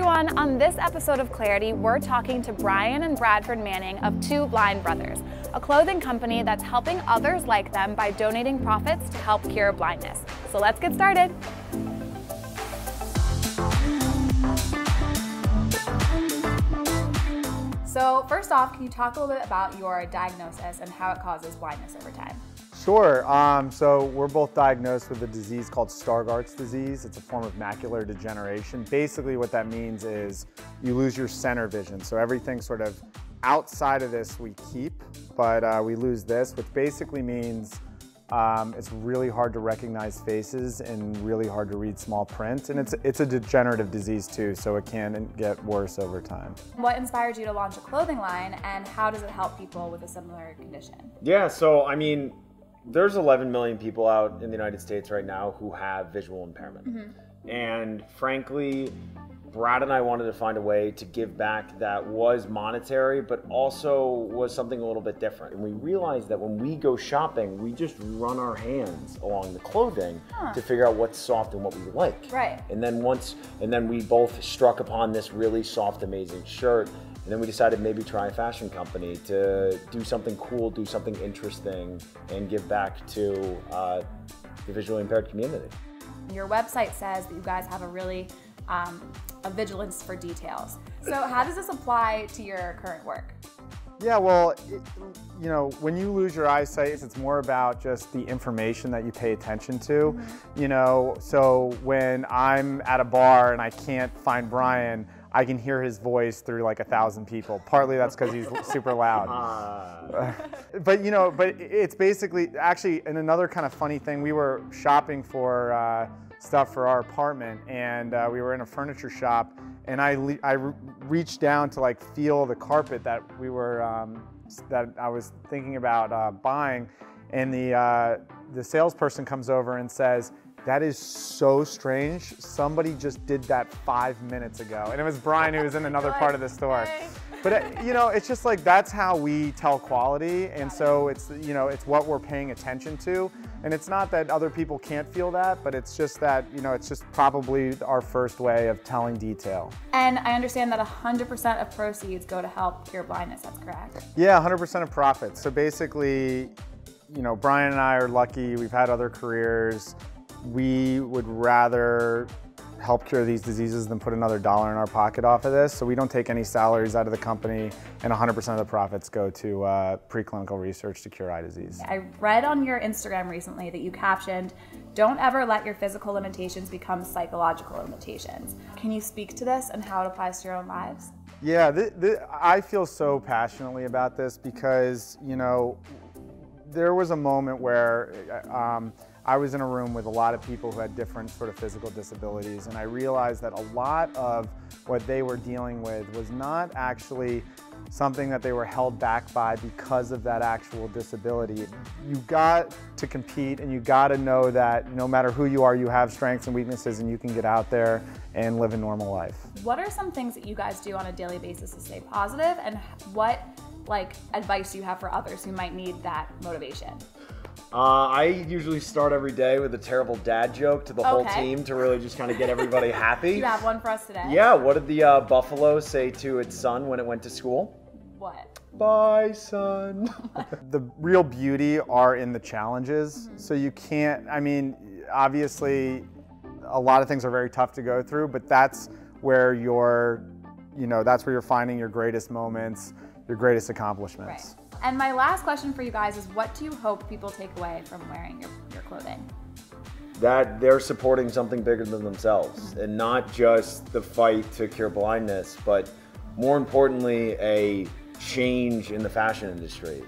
everyone, on this episode of Clarity, we're talking to Brian and Bradford Manning of Two Blind Brothers, a clothing company that's helping others like them by donating profits to help cure blindness. So let's get started. So first off, can you talk a little bit about your diagnosis and how it causes blindness over time? Sure. So we're both diagnosed with a disease called Stargardt's disease. It's a form of macular degeneration. Basically what that means is you lose your center vision. So everything sort of outside of this we keep, but we lose this, which basically means it's really hard to recognize faces and really hard to read small print. And it's a degenerative disease too, so it can get worse over time. What inspired you to launch a clothing line, and how does it help people with a similar condition? Yeah, so I mean, there's 11 million people out in the United States right now who have visual impairment. Mm-hmm. And frankly, Brad and I wanted to find a way to give back that was monetary, but also was something a little bit different. And we realized that when we go shopping, we just run our hands along the clothing to figure out what's soft and what we like. Right. And then we both struck upon this really soft, amazing shirt. And then we decided maybe try a fashion company to do something cool, do something interesting, and give back to the visually impaired community. Your website says that you guys have a really a vigilance for details. So how does this apply to your current work? Yeah, well, you know, when you lose your eyesight, it's more about just the information that you pay attention to. Mm-hmm. You know, so when I'm at a bar and I can't find Brian, I can hear his voice through like 1,000 people. Partly that's because he's super loud. But you know, but it's basically, actually, and another kind of funny thing, we were shopping for stuff for our apartment, and we were in a furniture shop, and I reached down to like feel the carpet that we were that I was thinking about buying, and the salesperson comes over and says, "That is so strange. Somebody just did that 5 minutes ago." And it was Brian, who was in another part of the store. But you know, it's just like, that's how we tell quality. And so it's, you know, it's what we're paying attention to. And it's not that other people can't feel that, but it's just that, you know, it's just probably our first way of telling detail. And I understand that 100% of proceeds go to help cure blindness, that's correct? Yeah, 100% of profits. So basically, you know, Brian and I are lucky. We've had other careers. We would rather help cure these diseases than put another dollar in our pocket off of this. So we don't take any salaries out of the company, and 100% of the profits go to preclinical research to cure eye disease. I read on your Instagram recently that you captioned, "Don't ever let your physical limitations become psychological limitations." Can you speak to this and how it applies to your own lives? Yeah, I feel so passionately about this because, you know, there was a moment where I was in a room with a lot of people who had different sort of physical disabilities, and I realized that a lot of what they were dealing with was not actually something that they were held back by because of that actual disability. You got to compete, and you got to know that no matter who you are, you have strengths and weaknesses, and you can get out there and live a normal life. What are some things that you guys do on a daily basis to stay positive, and what advice do you have for others who might need that motivation? I usually start every day with a terrible dad joke to the whole team to really just kind of get everybody happy. Do you have one for us today? Yeah, what did the buffalo say to its son when it went to school? What? Bye, son. The real beauty are in the challenges. Mm-hmm. So you can't, I mean, obviously a lot of things are very tough to go through, but that's where that's where you're finding your greatest moments, your greatest accomplishments. Right. And my last question for you guys is, what do you hope people take away from wearing your clothing? That they're supporting something bigger than themselves, and not just the fight to cure blindness, but more importantly, a change in the fashion industry.